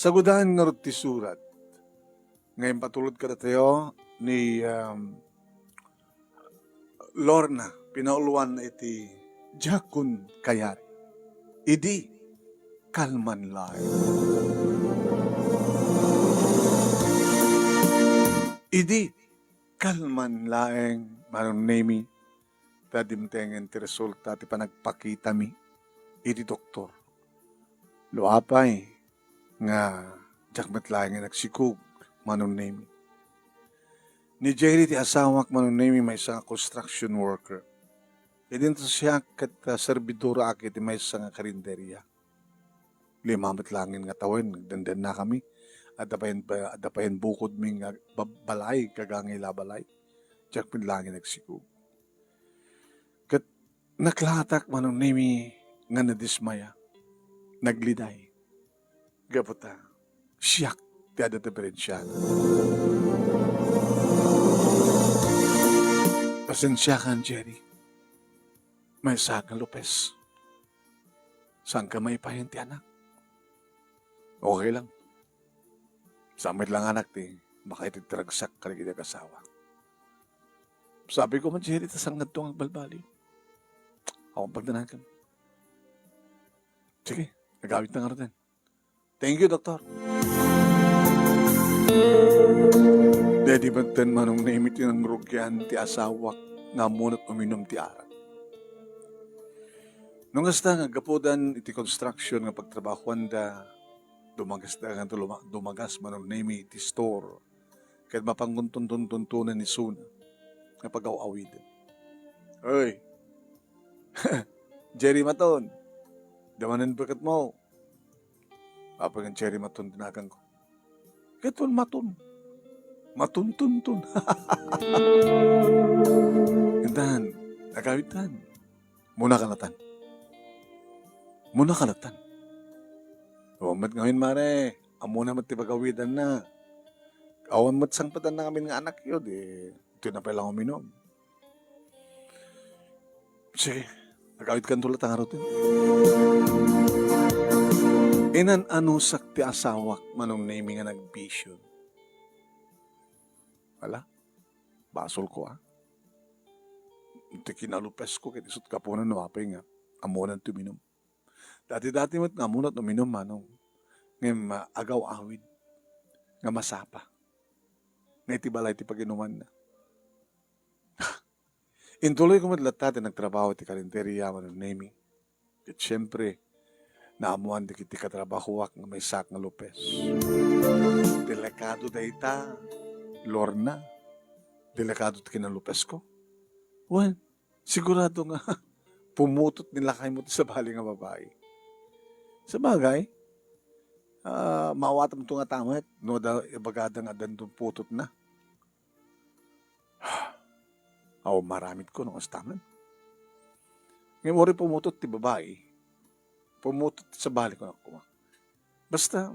Sagudahan nga rin ti surat. Ngayon patulad ka na tayo ni Lorna, pinauluan na iti Jakun Kayari. Idi, kalman laeng. Idi, kalman laeng, manong nemi, tadimtengen ti resulta ti panagpakita mi, iti doktor. Luapay, nga jakmet laeng nga nagsikug, manong nemi. Ni Jerry ti asawak manong nemi may isang construction worker. Idin to siya kat servidora akit ti may isang karinderya. Limamat langin nga tawin, nagdandan na kami. Adapayan bukod ming balay, kagangay labalay. Jakmet langin nagsikug. Kat naklatak manong nemi nga nadismaya. Nagliday. Gaputa, siyak ti ada diferensya. Pasensya kan, Jerry. May sakang Lopez. Saan ka may pahin ti anak? Okay lang. Samit lang anak ti, baka ititragsak ka rin kasawa. Sabi ko man, Jerry, tas ang nagtong agbalbali. Ako pagdanan ka. Sige, nagawit na nga rin. Thank you, doktor. Dedi bantan manong naimit yung rugyan ti asawak nga munot uminom ti arak. Nung hasta nga gapudan iti construction nga pagtrabahuan da dumagas manong naimi iti store kahit mapangguntuntuntuntunan ni Suna nga pag-awawid. Oy, Jerry Maton, damanan bakat mo. Kapag ang Jerry Maton dinagang ko. Katun Maton. Matuntun-tun. Gandahan, nagawitan. Muna kalatan. Mat ngayon, mare. Amuna matibagawidan na. Awan matsangpatan na kami ng anak yun. Ito na pala uminom. Sige, nagawit ka tulad ang arotin. Inan anusak ti asawak manong naming nga nagbisyo. Wala, basol ko Iti kinalupes ko, kitisot ka po na nawapay nga, amunan tuminom. Dati-dati mo't nga amunat uminom manong, ngayon agaw-awid, nga masapa. Nga itibalay ti pag-inuman na. Intuloy ko matlatate, nagtrabaho ti karinderya manong naming. At syempre, naamuan di kiti katrabahuak nga may sak nga Lopez. Delikado dayta, Lorna, delikado kina Lopez ko. Well, sigurado nga, pumutot nila kayo mo sa bali nga babae. Sa bagay, maawatam ito nga tamat, no da ibagada nga dandong putot na. Maramit ko nung astaman. Ngayon mo rin pumutot ti babae, pumutot sa bali ko na kuha. Basta,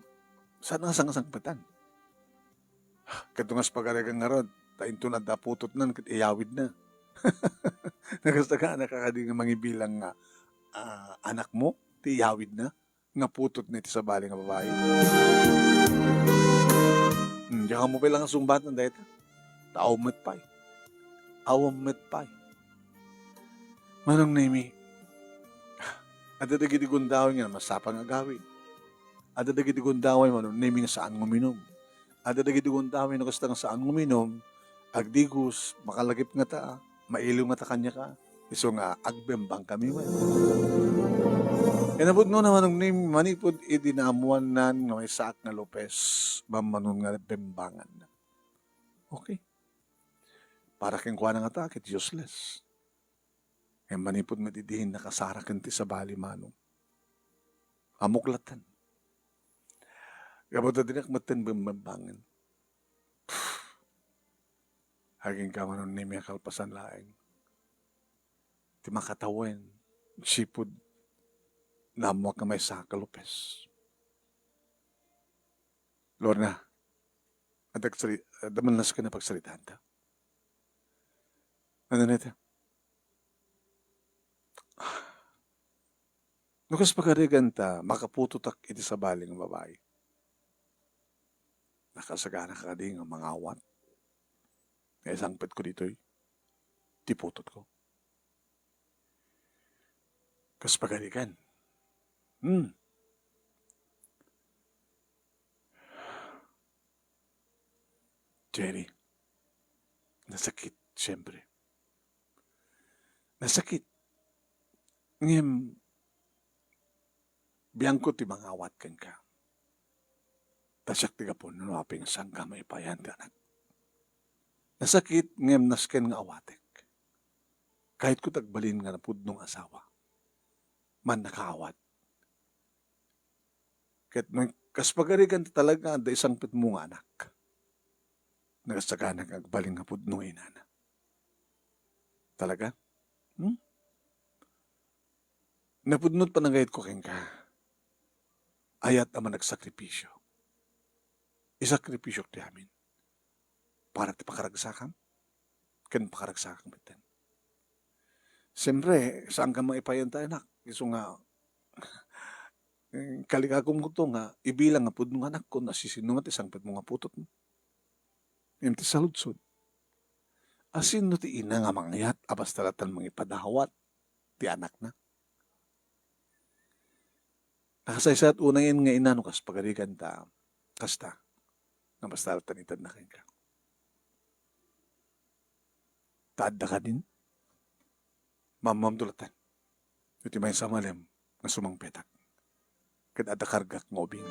saan nga sang-sangpatan? Katungas pag-aragang nga rod, tainto na daputot na, iyawid na. Nagasta ka, nakakadi nga mangibilang nga anak mo, iyawid na, nga putot na iti sa bali nga babae. Diyan ka mo palang sumbat ng dahita. Awam met pay. Manong nemi, adadagi di gundawin nga, masapang agawin. Adadagi di gundawin, manong nemi nga saan nguminom. Adadagi di gundawin na kasta nga saan nguminom, agdigus, makalagip nga ta, mailiw nga ta kanya ka, iso nga agbembang kami man. Inabot no naman ng name, manipod idinamuan nan nga may saak na Lopez, mamanon nga bembangan na. Okay. Para keng kuha nga ta, kit useless. E manipod matidihin nakasarakan ti sa bali manong. Amuklatan. Kapag dinak matan bembangan. Haging ka manon ni may kalpasan laeng. Ti makatawin, sipod, namuak na may saka Lopez. Lorna, damanas ka na pagsalitaan ta. Ano nito? Nukas pagarigan ta, makapututak iti sa baling babae. nakasagana ka di nga mga awat. Kaya sangpet ko dito'y, tiputot ko. Kas pagalikan. Jerry, nasakit, siyempre. Nasakit. Ngem, biyang ko ti mga awat kan ka. Tasyak tiga po, nanwaping sang ka may payan ti anak. Nasakit, ngem nasken nga awatek. Kahit ko tagbalin nga napudnong asawa, man nakaawat. Kahit kaspagarigan talaga da isang pit mo nga anak. Nagasagana kagbaling nga pudnong inana. Talaga? Napudnot pa nagayit ko keng ka. Ayat naman nagsakripisyo. Isakripisyo ti amin. Para ti pakaragsakan. Ken pakaragsakan bitin. Siyempre, saan ka maipayan tayo anak? Iso nga, kaligagom ko to nga, ibilang nga pudnong anak ko, nasisinungat isang pit mo nga putot mo. Yung ti saludsod. Asin no ti ina nga mangyat, abas talatan mga ipadahawat, ti anak na. Nakasaysat unangin nga ina no kas pagarikan ta, kasta, nga basta talatan itad na kain ka. Taadda ka din. Mamamdulatan. Iti may samalem, nga sumangpetak. Kadada kargak ngobing.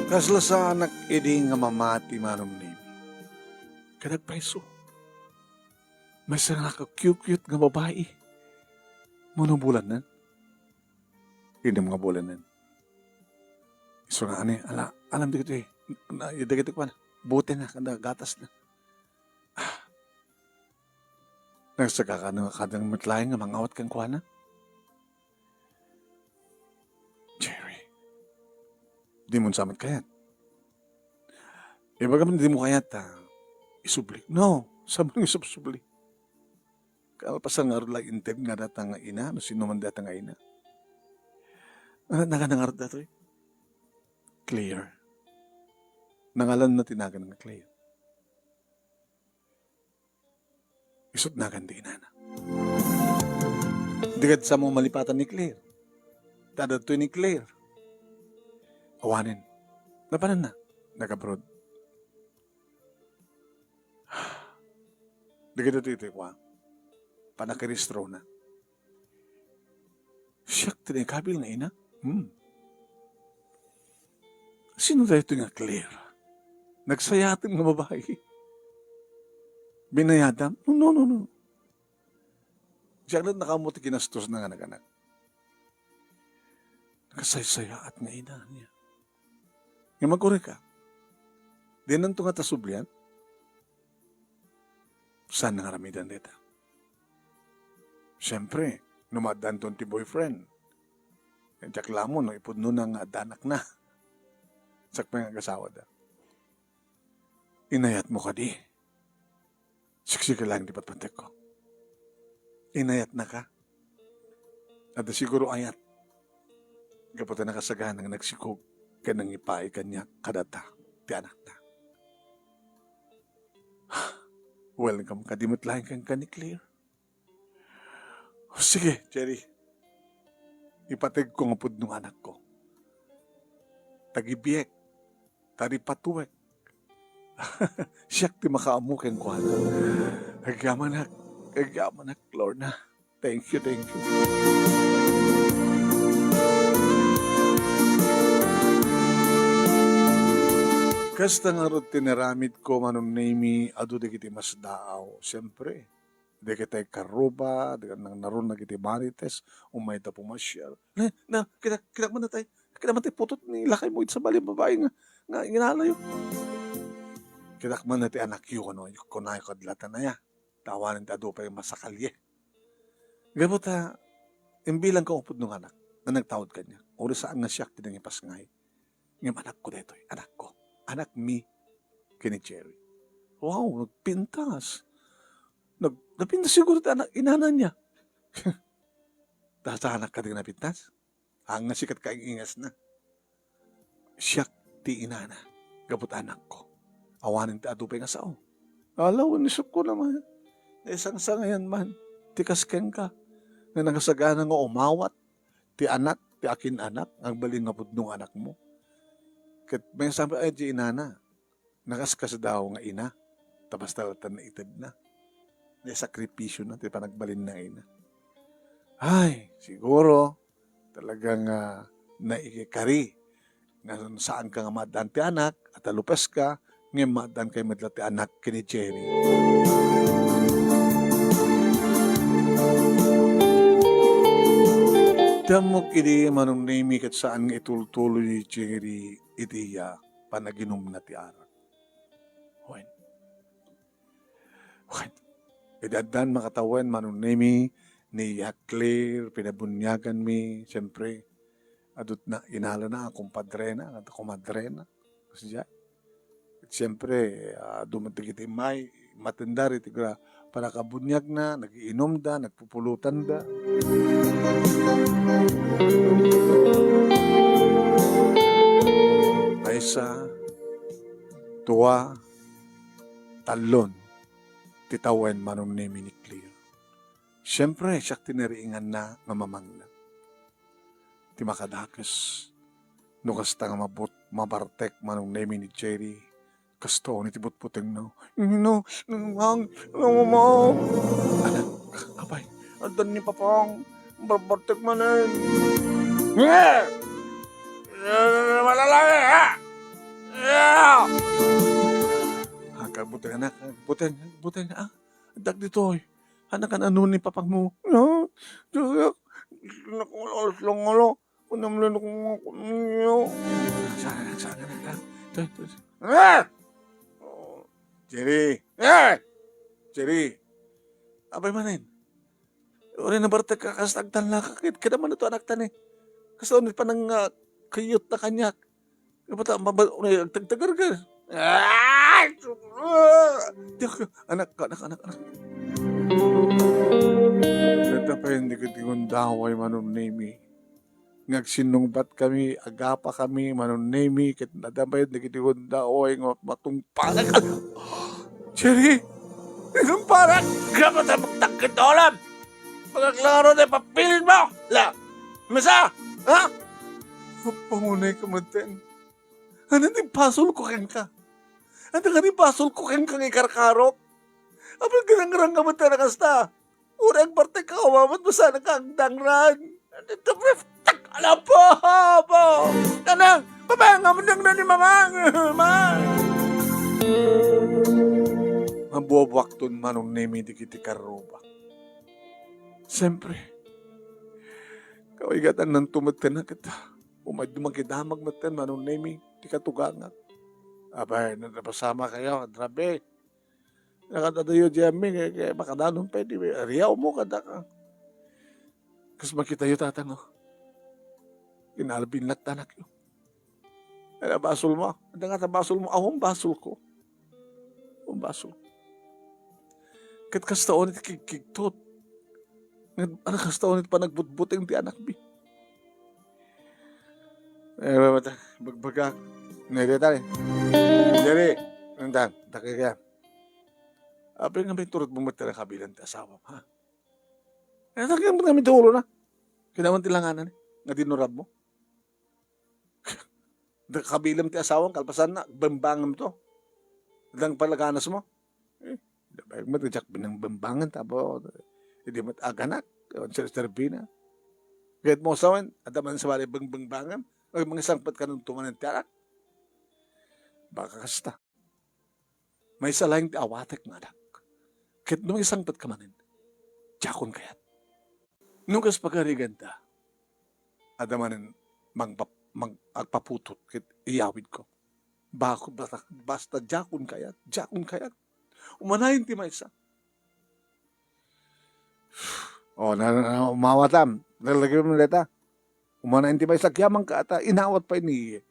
Kasla sa anak idi nga mamati manom ni. Kadagpaiso. May sa naka-cute nga babae. Mano bulan nan? Hindi mga bulan nan. Iso nga ani, alam di ko eh. Dagiti ko na. Buti na, kada gatas na. Nagsaka ka na kadang matlaing nga mangawat kang kuwana? Jerry, di mo samot kayat. Ibaga man di mo kayat, isubli. No, sabi ng isubli. Kalpasan nga rin intend nga datang nga ina, no sino man datang nga ina. Nakanangar dato eh. Clear. Nangalan na tinagan nga Claire. Isot na gandi na. Digad sa mo malipatan ni Claire. Tadad to ni Claire. Awanin. Napanan na. Nag-abroad. Digad ito ito ko. Panakiristro na. Siyak, tinikabil na ina. Sino tayo ito nga Claire? Nagsayatin nga babae. Binayadam? No. Siya na nakamuti kinastos na nga naganak. Nakasaysaya at nga ina niya. Nga magkuri ka. Di nanto nga tasublian. Saan nga ramidan dito? Siyempre, numadan to ti boyfriend. Diyak lamon, no, ipudno na nga danak na. Sakpa nga kasawa da. Inayat mo ka di. Siksi ka lang di patpantek ko. Inayat na ka. At siguro ayat. Kapag nakasagahan ng nagsikog ka nang ipaay kanya kadata. Ti anak na. Welcome ka. Di matlahin kang ka ni Claire. Sige, Jerry. Ipatag ko nga pud nung anak ko. Tagibiyek. Taripatuwek. Siyak ti makaamukin ko. Agamanak, Lorna. Thank you. Kasta nga ro tinaramid ko manon name adu de kiti mas daaw. Siyempre, de kitay karuba, de nang naron na kiti marites, umay ta pumasyal. Kita man na tayo. Kita man tayo putot ni lakay mo sa bali babae nga inalayo. Kinakman na ti anak yu kono, kunay ko adlatan na ya. Tawanin ta do pa yung masakalye. Gabo ta, imbilang ka upod ng anak, na nagtawad ka niya. Uri saan nga siyak tinangipas ngay. Ngayon anak ko dito, anak ko. Anak mi, kini Jerry. Wow, nagpintas. Napintas siguro ta anak, inana niya. Dahil sa anak ka din napintas? Ang sikat kaing ingas na. Siyak ti inana. Gabot anak ko. Awanin ti adupay nga sao. Alaw, nisok ko naman. Isang sa ngayon man. Tikas ken ka. Na nangasagana nga umawat. Ti anak, ti akin anak. Ang baling nga pudnong anak mo. Kat may sabi ay di inana. Nakaskas daw nga ina. Tapos talatan na itad na. May sakripisyo na. Ti panagbalin na ina. Ay, siguro. Talagang naikikari. Nga saan ka nga madan ti anak. At alupes ka. Ngayon madan kay madla ti anak kini Jerry. Damok ini manong name kat saan nga itultuloy ni Jerry itiya panaginom na ti arak. Wen. Idadan makatawan manong name ni Claire, pinabunyagan mi, siyempre, adut na, inala na, kumpadrena, at kumadrena. Kasi dyan. At siyempre, dumating iti may, matindari, tigra, para kabunyag na, nagiinom da, nagpupulutan da. Aysa, tuwa, talon, titawen manong name ni Claire. Siyempre, siya tiniriingan na mamamangna. Ti makadakas. No kasta nga mabartek manong name ni Jerry. Kasto ni tibot puteng no. No, mamang. Anak, abay, andan ni papang. Barbartek manin. Malalaki, ha? Buteng anak, buteng, Adak dito, anak kan ano ni papang mo? No, Juyak. Nakulos lang alo. Kunamlan ako mga kunyo. Sana na. Jerry! Jerry! Abay manin. Uri na barta ka kastagtan lakakit. Kada man ito anak tan eh. Kasaunit pa ng kayot na kanyak. Kapata, tagtagar ka. Anak. Natapay hindi ko tingon daway manon name. Ngagsinungbat kami, agapa kami, manon name. Kat natapay hindi ko tingon daway matungpalan ka. Jerry! Itong parang kapata magtagkit olam. Pagkaklaro na papilin mo. La! Masa? Ha? Pangunay ka matin. Ano din pasol ko ken ka? Ano ka din pasol ko ken kang ikarkarok? Apal ganang-garang ka matin na kasta? Urang parte ka, umamot mo sana kang dangran. Alam po! Kanang, papanga mo nang ni mamang! Ang buwabwakton manong nemi di kiti karuba. Siyempre, kawigatan ng tumatan na kita. Umad dumagidamag matan manong nemi di katugangan. Abay, napasama kayo, drabe. Nakatadayo diyami, kaya makadanon pwede. Riyaw mo kada ka. Kasi makita yung tatang, kinalbin lang tanak yun. Kaya basol mo. Ang nga basol mo, ahong basol ko. Ahong basol. Kat kastaon iti kikiktot. Ano kastaon iti pa nagbutbuting ti anak bi. Bagbagak. Nere tali. Nere. Nandang, takay kaya. Apay nga may turot mo matira kabilang ti asawa, ha? Kaya takay mo kami tulo na. Kinaman tilanganan, nga dinurab mo. Kabilang ti asawang kalpasan na, bambangam to. Dang palaganas mo. Dabay mo, tijak binang bambangan, tabo, hindi mo aganak, Sir Bina. Kahit mo sawan, at naman sa bali bambangan, o mga sangpat ka nung tumanan tiyarak. Baka kasta. May salayang ti awatek nga anak. Kahit nung isangpat ka manin, tiyakon kayat. Nung kas pagkarigan ta, at naman magpaputot, kahit iyawid ko. Basta tiyakon kayat. Umanayin ti maysa. Umawatam. Lalagyan mo nila. Umanayin ti maysa. Kiyamang ka ata. Inawat pa ni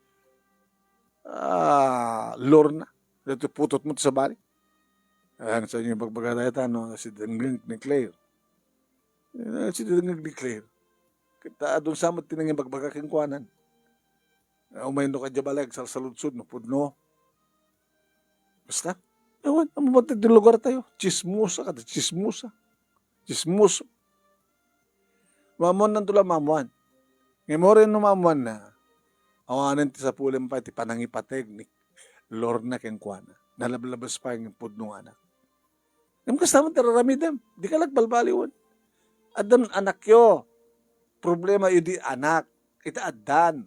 Lorna. Dito putot mo sa bali. Ang sa inyo yung pagbagadayata, si Dangag ni Claire. Si Dangag ni Claire. Kita doon sa amat tinangin bagbagaking kuanan. Umay no ka jabalag sa saludsod no pudno. Basta. Ewan, ang mabatid yung lugar tayo. Chismusa ka, chismusa. Chismuso. Mamuan ng tula mamuan. Ngayon mo rin no mamuan na awanan ti sa pulim pa ti panangipateg ni Lorna ken kuana. Nalablabas pa yung pudno anak. Ngayon kasama tararamidam. Di ka lagbalbaliwan. Adan anak yo. Problema yun di anak. Kita adan.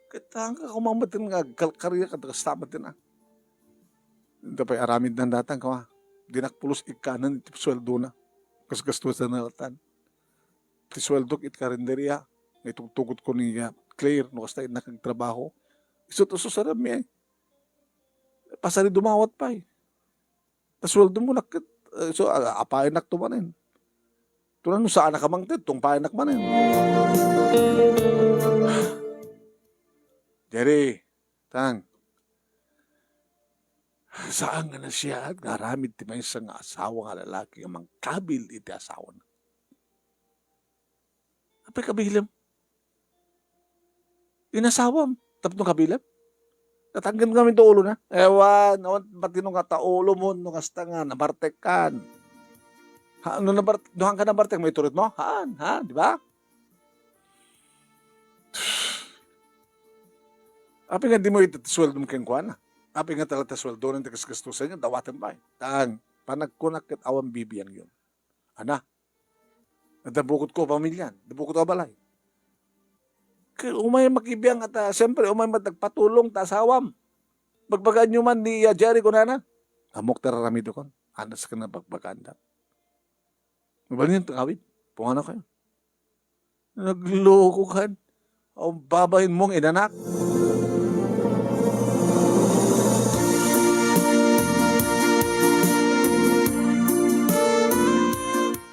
Kita ka kumamatin nga karya ka kasama din ah. Tapay aramid ng datang ka. Dinakpulos ikanan iti sweldo na. Kasgastusan na latan. Ti sweldo it karinderya. Itugtugot ko ni Claire no kasta nakagtrabaho. Isot-uso sa rami eh. Pasari dumawat pa eh. Tas sweldo mo nakit. So apayin nak tumanin. Tunan mo saan nakamangtid. Tung payin nak manin. Jerry. Tang. Saan nga na siya at ngaramid ti may isang asawa nga lalaki nga mangkabil iti asawa na. Apay kabilam? Inasawam. Tapos kabilam? Natanggan kami to ulo na. Ewan, pati nung kataulo mo, nung kasta nga, nabartek kan. Ha, nung duhang ka nabartek, may turit mo? Haan, di ba? Apay nga di mo itasweldo mo kengkuan na. Api nga talaga sweldo ng tigas-gastusan niya, dawatan ba eh. Tang, panagkunak at awang bibiyang yun. Ana, nadabukot ko pamilyan, dabukot ko balay. Kaya umay makibiyang at siyempre umay matagpatulong ta asawam. Bagbagaan nyo man ni Jerry ko na na. Amok tararamido kon, anas ka na bagbagaan. Mabalin yung tangawid, pungana kayo. Nagloko kan, ang babahin mong inanak.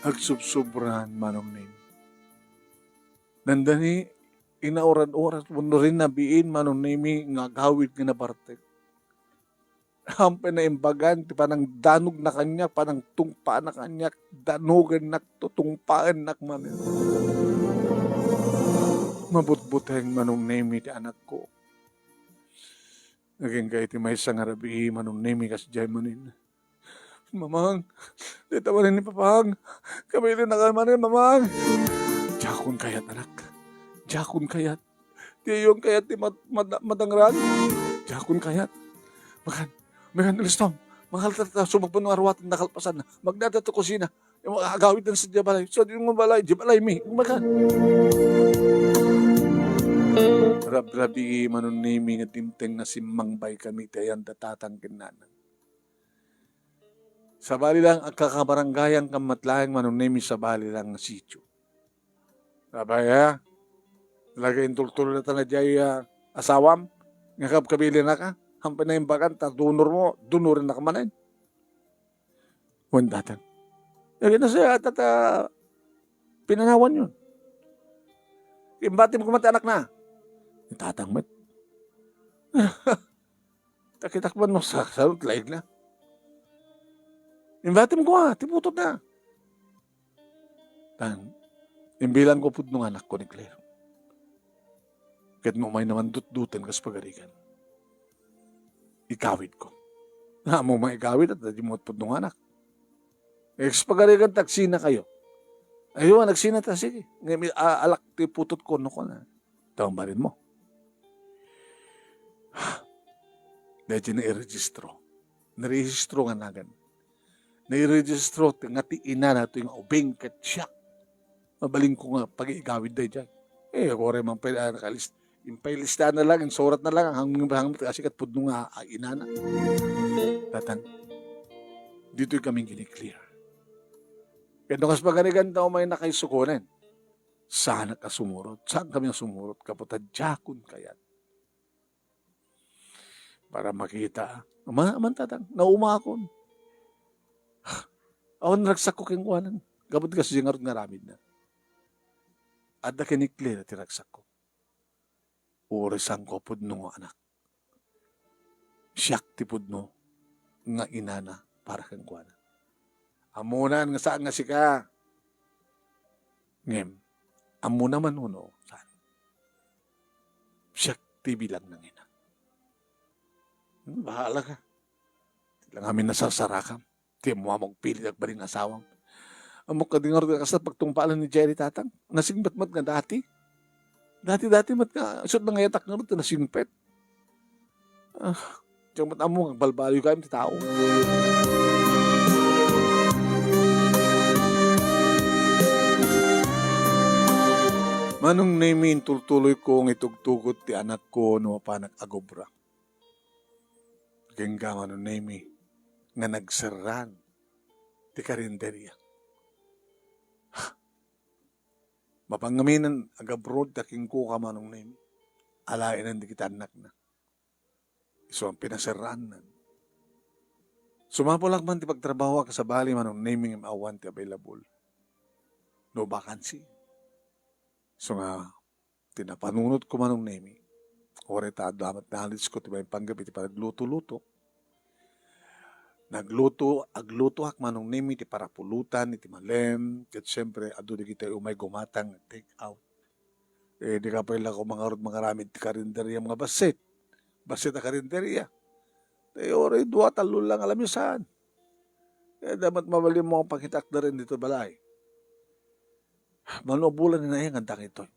Agsubsobrahan manong nin. Nandani, inauran-oras, mundo rin nabiin manong nimi nga gawid nga nabartek. Hampay na imbagan, ti panang danog na kanyak, panang tungpa na kanyak, danugan na tutungpaan na manin. Mabutbuteng manong nimi ti anak ko. Naging kayo ti may isang arabi manong nimi kas jay manin. Mamang, di tawanin ni Papang. Kabilin na kalmanin, Mamang. Jakun kayat, anak. Jakun kayat. Di yung kayat di madangran. Jakun kayat. Makan listom. Mahal tata sumagpan ng arwatan na kalpasan na. Magdata to kusina. Yung agawid na sa jabalay. So, yung balay, jabalay mi. Makan. Rabrabi manunimi nga timteng na simangbay kami tayan datatang kinanang. Sa bali lang, ang kakabaranggayang kamatlayang manunemi sa bali lang ng sityo. Sabaya, lagay tultul na tanadjay asawam, nga kabili na ka, hampay na yung bagan, dunor mo, dunurin na ka manin. Wandatan. Lagay na siya, at pinanawan yun. Imbatim ko mati anak na. Itatangmat. Takitakban mo sa sarot, laig na. Imbatim ko tiputot na. Imbilan ko po nung anak ko ni Claire. Kahit mo may naman dut-dutan kas pagarikan. Ikawid ko. Na mo maikawid at di mo po nung anak. Kas pagarikan tagsina kayo. Ayun, nagsina ta, sige. Alak tiputot ko no ko na. Tawang barin mo. Dahil na-irregistro. Narehistro nga nagan. Na-registro nga ti ina na ito yung ubing kat siya. Mabaling ko nga pag-iigawid na dyan. Ako rin mang pwede nakalist. Yung pailista na lang, yung surat na lang, hanggang kasi kat pudno nga ina na. Tatang, dito yung kaming giniklear. Kaya nung kas pagkanigan daw may nakaisukunan, sana ka sumurot. Saan kami ang sumurot? Kapatadjakon kayat. Para makita. Aman tatang, naumakon. Ako naragsak ko keng kuwanan. Gabot kasi yung nga ramid na. At na kinikli na tinagsak ko. Urisan ko pudno nga anak. Siyak ti pudno nga inana para keng kuwanan. Amunan nga saan nga sika. Ngem, amo naman uno, saan? Siya TV lang ng ina. Bahala ka. Di lang amin nasasarakam. Di mo among pili at baling asawang. Amok ka din nga sa pagtungpalan ni Jerry Tatang. Nasing batmat nga dati. Dati mat nga. Isot na ngayatak nga rin, nasingpet. Diyan mat amo, balbalyo kayo ti tao. Manong namin tultuloy kong itugtugot ti anak ko no panak agobra. Gengga manong nami nga nagserran ti karinderya. Mapangaminan agabrod taking ko ka manong nami. Alain di kita anak na. So ang pinaserran na. Sumapulak man ti pagtrabaho ka sa bali manong naming awan ti available. No vacancy. So nga, tinapanunod ko manong nemi. Ore ta, damat knowledge ko, tiba yung panggabi, ti nagluto-luto. Agluto hak manong nemi, ti para pulutan, ti malem, at siyempre, ado di kita umay gumatang, take out. Di ka pala ko mga ramid ti karinderya, mga basit. Basit na karinderya. Ore, dua talo lang, alam niyo saan. Dapat mabali mo ang pakitak na rin dito balay. Malong bulan na yan, ganda ito.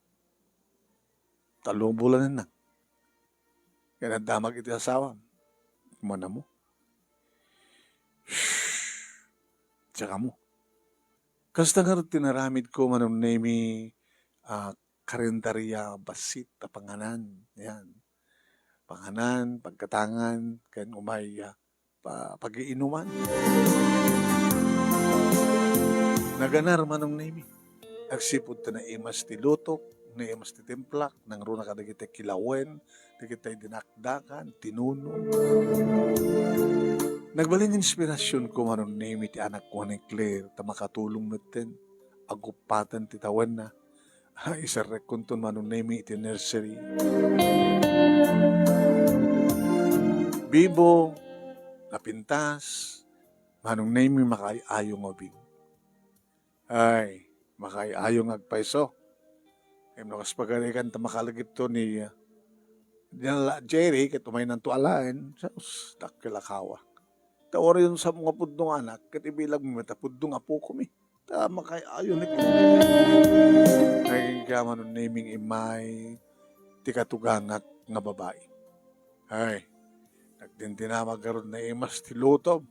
3 bulan na. Kaya nagdamag iti asawa. Kumana mo. Tsaka mo. Kasta nga rin tinaramid ko manong nemi karinderya basit na panganan. Yan. Panganan, pagkatangan, kaya umay pag-iinuman. Naganar manong nemi. Nagsipod ta na imas ti lutok, na imas ti templak, nang runa ka na kita kilawen, na kita dinakdakan, tinuno. Nagbalin inspirasyon ko manong name ti anak ko ni Claire, ta makatulong natin, agupatan ti tawan na, isa rekunton manong name ti nursery. Bibo, napintas, manong name makayayong obing. Ay, makayayong agpaiso. Kaya nakas pagalikan ta makalagip to ni Jerry, kaya tumay ng tualain, takilakawa. Tawari yun sa mga pudong anak, kaya ibilag mo mata, pudong apo ko mi. Ta makayayon na kita. Naging kama nun naming imay, tikatugangak nga babae. Ay, nagdintinamag karon na imas ti lutob.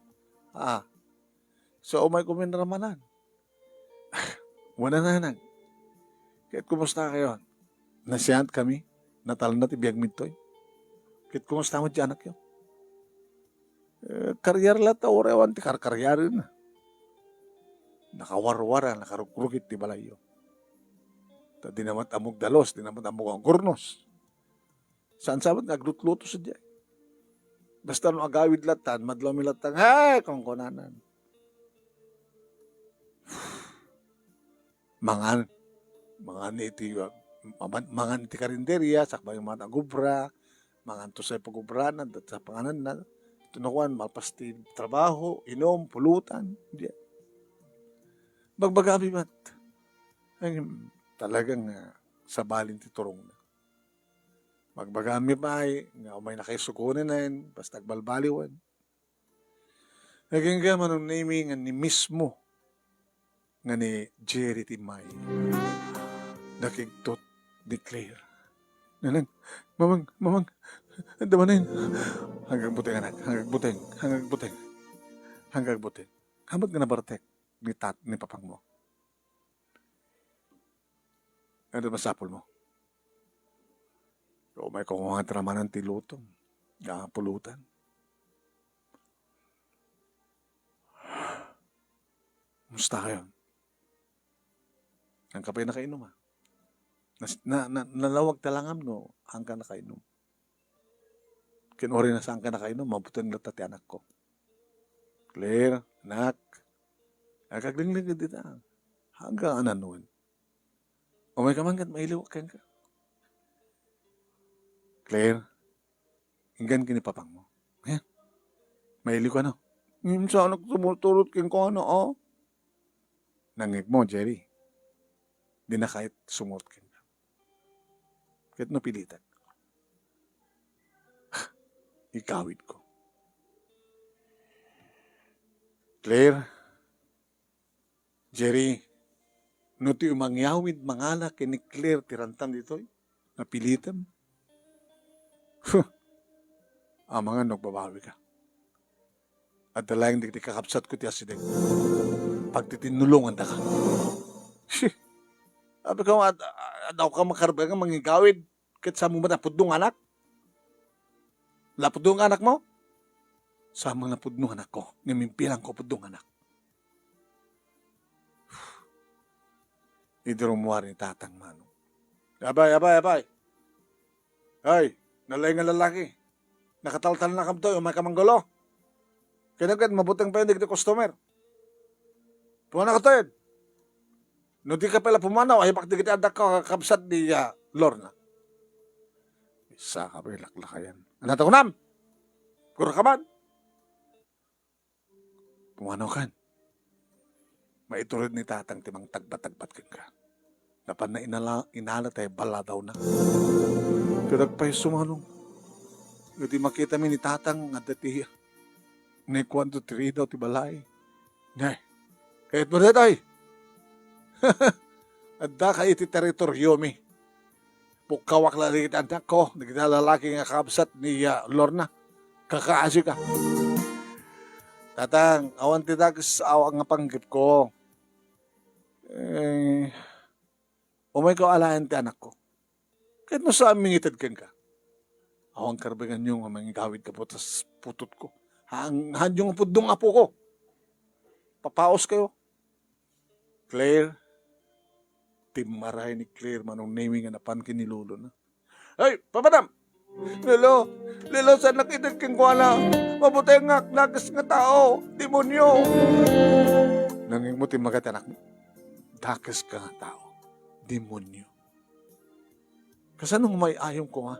So umay kuminramanan. Wala na nang. Kahit kumusta kayo? Nasiyant kami. Natal na tibiyag mintoy. Kahit kumusta mo di anak yun? Karyar lang ta orewan ti karkaryarin na. Nakawarwara, nakarukrukit ti balayo. Ta dinamat amog dalos, dinamat amog ang gurnos. Saan sabat naglutluto sa diyan? Basta no agawid latan, madlaw mi latan, hey, kung kunanan. Mangan iti karinderya, sakbay yung mga gubra, mangan to sa pagubranan, at sa panganan na, tunakuan, malpasti trabaho, inom, pulutan, diyan. Bagbagabi mat. Ay, talagang sabalin ti turong na. Magbagami pa ay, nga umay nakaisukunin na yun, basta agbalbaliwan. Naging gaman ng naming ni mismo, nga ni Jerry Timay. Nakigtot declare. Nanang, mamang, andaman na yun. Hanggang buteng anak, hanggang buteng. Hamat nga nabartek ni papang mo. Ano masapol mo? O may kung mga tramanan ti lutong, pulutan. Musta kayo? Ang kapay nakainom nalawag talangam no, ang ka nakainom. Kinuri na saan ka nakainom, mabutin lang tati anak ko. Claire, anak, nakaglinglig dito. Hanggang ananuan. O may kamanggat, mailiwak ka. Claire, hinggan kinipapang mo. Ayan, mailiw ka no. Saan nagtumutulot king ko ano, oh? Nangig mo, Jerry. Di na kahit sumot ka. Kahit napilitan. Ikawid ko. Claire, Jerry, no ti umangyawid mangala kini Claire tirantam ditoy, napilitan. Mga nagbabawi ka. At dalayang di kakapsat ko ti asideng. Pagtitinulungan da ka. Sabi ko, daw ka makarabang mangigawid kahit sa mo napudnong anak? Lapudnong anak mo? Sa mga napudnong anak ko, nimimpilang ko pudnong anak. Idurumuha ni tatang Manong. Abay. Ay, nalay nga lalaki. Nakataltal na kamto, yung may kamanggulo. Kinagad, mabuting pa yung digdi customer. Pumana ka tayo. No di ka pala pumanaw, ay bakit di kita adak ka kakabsat di Lorna. Isa ka pa laklakayan. Anata ko nam? Kura ka man? Pumanaw kan. Maiturid ni tatang timang tagbat-tagbat ka. Dapat na inala tayo, bala daw na. Kadag pa yung sumanong. Hindi makita mi ni tatang at dati. Ngay 1, 2, 3 daw ti balay. Ngay, kahit mo na tayo. At da ka iti teritoryo mi. Pukawak lalagit anak ko. Nagkita lalaki nga kabsat ni Lorna. Kakaasi ka. Tatang, awan ti dagas awang nga panggip ko. Umay ko alayan ti anak ko. Kahit mo sa aming itad ka. Awang karbangan yung mangigawid ka po, tas putot ko. Han yung pudong apo ko. Papaos kayo. Claire, timaray ni Claire manong naming nga napan kinilulo na. Ay, papadam! Lilo, saan nakitid kang kuala? Mabuti nga, nagas nga tao, demonyo. Nanging mo timagat anak mo, dakas ka nga tao, demonyo. Kasanong may ayong ko nga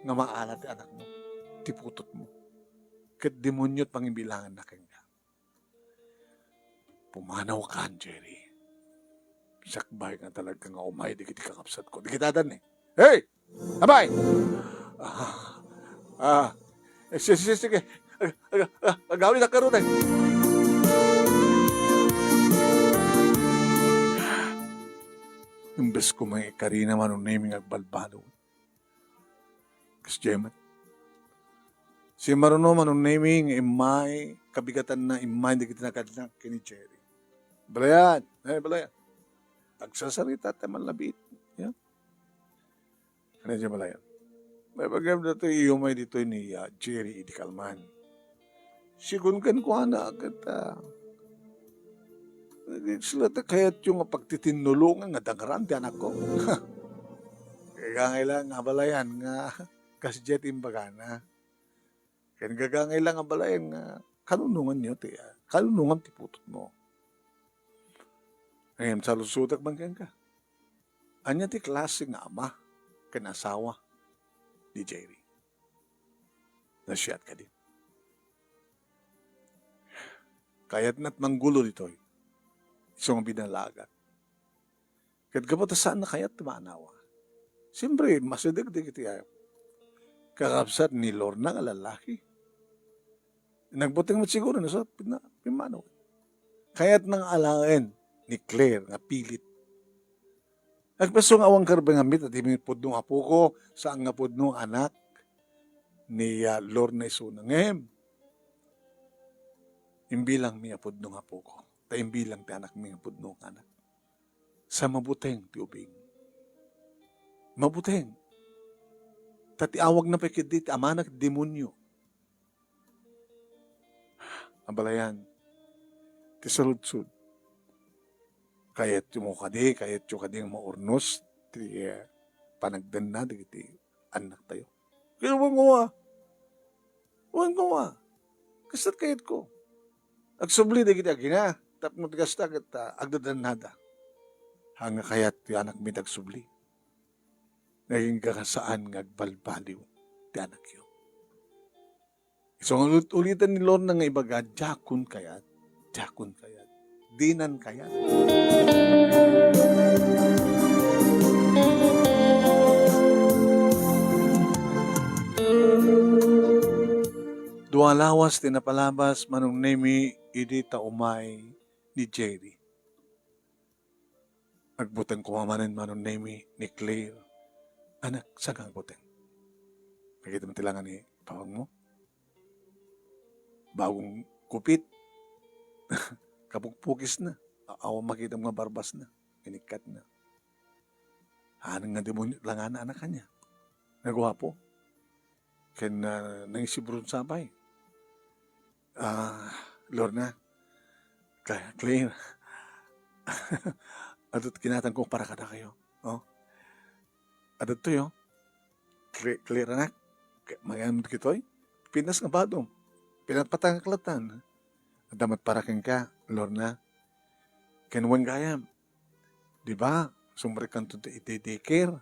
maalat anak mo, tiputot mo. Kat demonyo at pangimbilangan na kanya. Pumanaw ka, Jerry. Sakbay nga talaga nga umay, di kita kakapsat ko. Di kita dan eh. Hey! Abay! Sige. Agawin na karoon eh. Imbes ko may karina man ang naming agbalbalo. Kasi Jemat. Si Maruno man ang naming imay, kabigatan na imay, hindi kita nakadnak kini Jerry. Balayan. Agsasalita tayo malabit. Yeah. Ano siya balayan? May bagay na ito iumay dito ni Jerry Idikalman. Sigunkan ko na agad. Sila kaya't yung pagtitinulungan nga dangaran di anak ko. Kaya ngailan nga balayan nga kasjet imbagana. Kaya gagangailan nga balayan nga kanunungan niyo ti. Kanunungan ti putot mo. Ngayon sa lusutak bangkan ka. Anya ti klase nga ama kanasawa ni Jerry. Nasyat ka din. Kaya't na't manggulo dito. Isang binalagat. Kahit kapata saan na kaya't tumanawa. Siyempre, masadag-dig iti ayaw. Kakapsat ni Lorna nga lalaki. Nagbuting mo siguro na sa pimanaw. Kaya't nang alain ni Claire nga pilit. Nagpaso nga awang karbang amit at imipod nung apo ko sa ang ngapod nung anak ni Lorna Isuna. Ngayon, imbilang mi apod nung apo ko. Ta imbilang ti anak mi apod nung anak. Sa mabuteng ti ubing. Mabuteng. Tati awag na pekidit, amanak demonyo. Abalayan, ti saludsud. Kayat yung kadi maurnos, ti panagdan na, ti anak tayo. Kaya huwag ko kasat kayat ko. Agsubli, di kita gina, tapos gasta kita, agdadan nada. Hanga kayat ti anak mi dagsubli. Naging kakasaan ngagbalbaliw ti anak yun. So, ulitan ni Lord nga ibaga, jakun kayat, dinan kayat. Lualawas tinapalabas manong nemi idi taumay ni Jerry. Agbuteng kumamanin manong nemi ni Claire. Anak, saan kang buteng? Nakita mo tilangan ni pawang mo? Bagong kupit. Kapukpukis na. Awa makita mga barbas na. Inikat na. Anong nga demonyo lang anak kanya. Nagwapo. Kaya nangisibron sabay. Lorna, Claire, adot kinatang kong para kada kayo. Oh? Adot to yo. Claire anak, magamit kitoy. Pinas nga badong. Pinatpatang klatan. Damat para kang ka, Lorna. Kenwan gayam. Di ba? Sumerikan to iti-daycare.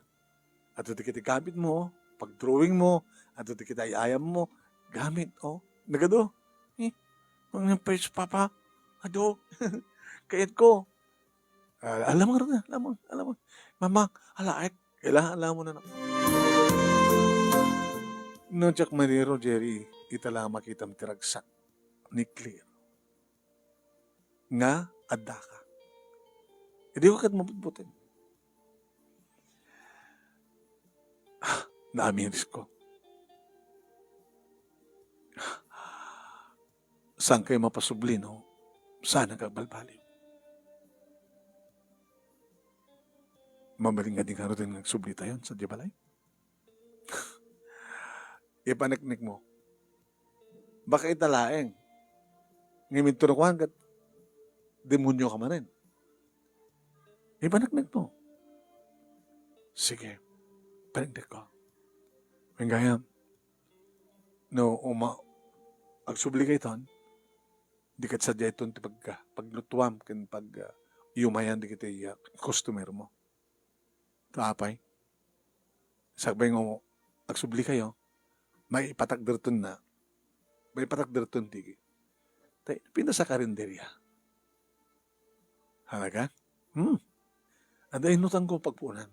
At ito kita gamit mo. Pag-drawing mo. At ito kita iayam mo. Gamit. Oh. Nagado. Mga page papa. Ado. Kayat ko. Alam mo rin. Alam mo. Mama, alaik. Kailangan alam mo na. No, Jack Manero, Jerry. Itala makita mo tiragsak ni Claire. Nga, adda ka. Hindi ko kat mabutbutin. Naamiris ko. Saan kayo mapasubli, no? Saan nagkabalbaliw? Mamaling nga din ka rin nagsubli tayo sa Dibalay? Ipaneknik mo. Baka italaeng. Ngayon tunukuhan kat demonyo ka man rin. Ipaneknik mo. Sige. Paneknik ko. Gayam, no, agsubli kayo ton, di kat sadya iton paglutuam, pag yumayan di kita customer mo. Taapay. Sagbay nga mo, agsubli kayo, may ipatakderton na, may ipatakderton tigi. Tay, pinta sa karinderya. Halaga? Ada inutan ko pagpunan.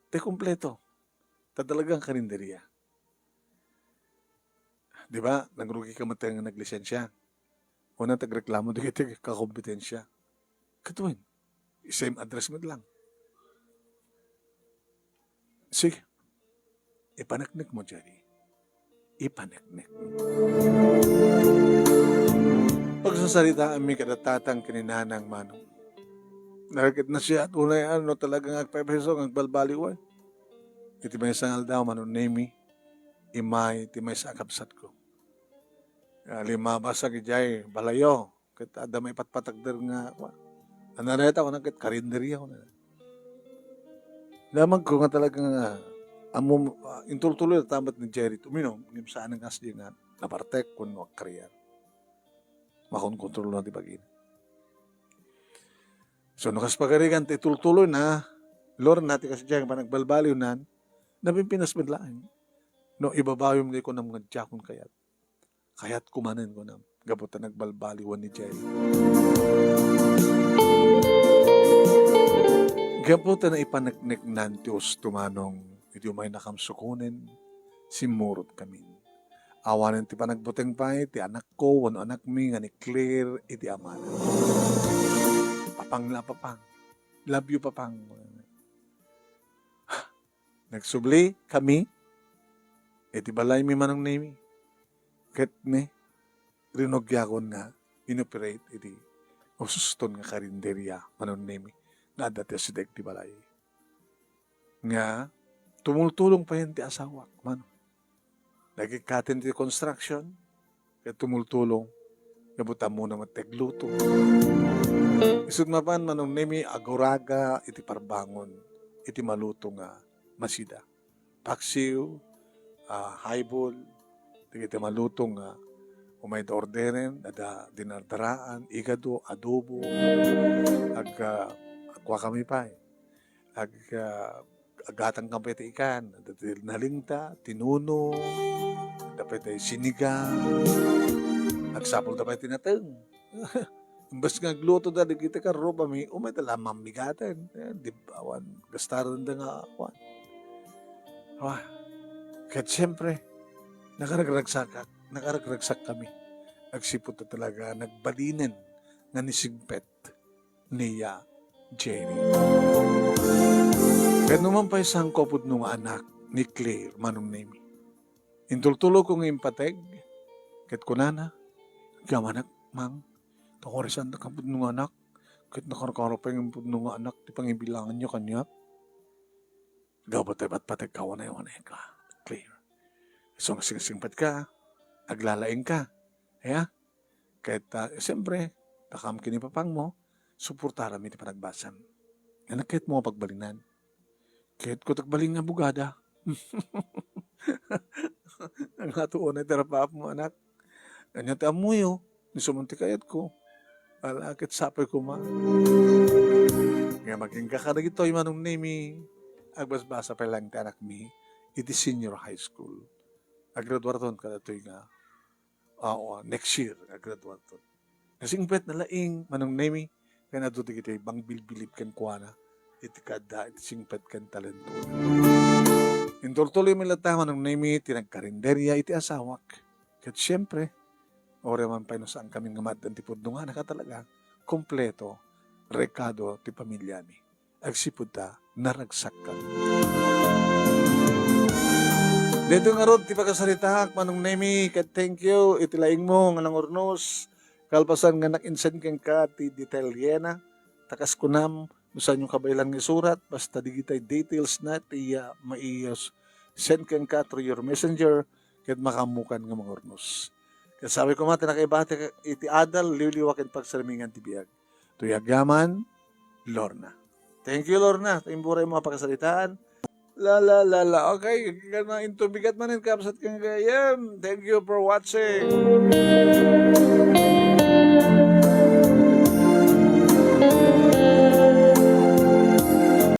Tay, kompleto. Talagang karinderya. Di ba? Nagrugi ka matang naglisensya. Una tagreklamo di kita kakompetensya. Katuin. Same address mo lang. Sige. Ipanaknik mo, Jerry. Ipanaknik mo. Pagsasalita ami kadatatang kininanang manong. Nakakit na siya at unay talagang agpapesong agbalbaliwan. Iti may sangal daw manon nemi, imay, iti may sakapsat ko. Lima basag ijay, balayo, kita ada may patpatagder nga, anareta ko na kit karinderya ko na. Lamang ko nga talagang, intultuloy na tamat ni Jerry, tuminom, ngayon saan ang asli nga, napartek kung makariyar. Makonkontrol na di bagin. So, nakas pagarigan, itultuloy na, Lord natin kasi dyan, panagbalbaliw na, napimpinas medlaan. No, ibabayo mo ko ng mga diyakon kayat. Kayat kumanin ko na gabutan nagbalbaliwan ni Jerry. Gabutan na ipanaknik nantios tumanong iti may nakamsukunin si Murot kami. Awanin ti panagbuteng pa iti anak ko, wano anak mi nga ni Claire iti amana. Papang la papang. Love you papang. Nagsubli kami, iti balay mi manong nemi. Ket me, rinogyakon nga, inoperate iti, o suston nga karinderya manong nemi. Nga dati si Dek ti balay. Nga, tumultulong pa yan ti asawak, mano. Nagikatin ti construction, ket tumultulong, gabutan mo naman tegluto. Isud mapan manong nemi, aguraga iti parbangon, iti maluto nga, masida. Paksiw, highball, iti malutong umay da orderen, ada dinardaraan, igado, adobo, agwa kami pa agatang kami iti ikan, nalinta, tinuno, dapat ay sinigang, agsapol dapat tinateng. Imbas nga gluto da, di kita ka roba mi, umay tala mamigaten, di bawan, gastaran da nga, kaya siyempre, nakaragsakat, nakaragragsak kami. Agsipot na talaga, nagbalinen nga nisigpet niya Jenny. Kaya naman pa isang kopod nung anak ni Claire manong nemi. Intultulo kong impateg, ket kunana, gamanak, mang, takorisan na kapod nung anak, ket nakarakara pa yung nung anak, di pangibilangan nyo kanya. Gabat ay ba't pateg ka, wanay ka, Claire. So, nasingsingpat ka, aglalaing ka, kaya, kahit, siyempre, takam kinipapang mo, suportara mi ti panagbasan. Anak, kahit mo pagbalinan. Kahit ko tagbaling nga bugada. Ang hatuon ay terapaap mo, anak. Kanya ti amuyo, ni sumunti kayat ko. Alakit sapay ko ma. Nga maging kakaragito yung manong nemi, agbasbasa pa lang ti anak mi, iti senior high school. Agradwarton kada to'y nga, next year, agradwarton. Kasing pet na laing, manong nemi, kaya natuti kita bang bilbilip kan kuwana, iti kada, iti singpet kan talento. Inturtuloy mo lata, manong nemi, tinagkarinderya, iti asawak. Kat siyempre, ore man pa saan kami nga madan ti pudno nga nakatalaga, kompleto, rekado ti pamilya mi. Agsipud ta, naragsak kami. Dito nga rod, ti pagkasaritak, manong nemi, kat thank you, itilaing mo, nga langurnos, kalpasan nga nakinsan kang ka, ti detalyena, takas kunam, saan yung kabaylan nga surat, basta digitay details na, ti maiyos, send kang ka through your messenger, kat makamukan nga mangurnos. Kaya sabi ko mati, nakaibate, iti adal, liwliwakin pagsaramingan ti biyag. Tuyagaman, Lorna. Thank you, Lorna. Timburay mga pagkasalitaan. Okay, gana into bigat manin kapsat kang gayam. Thank you for watching.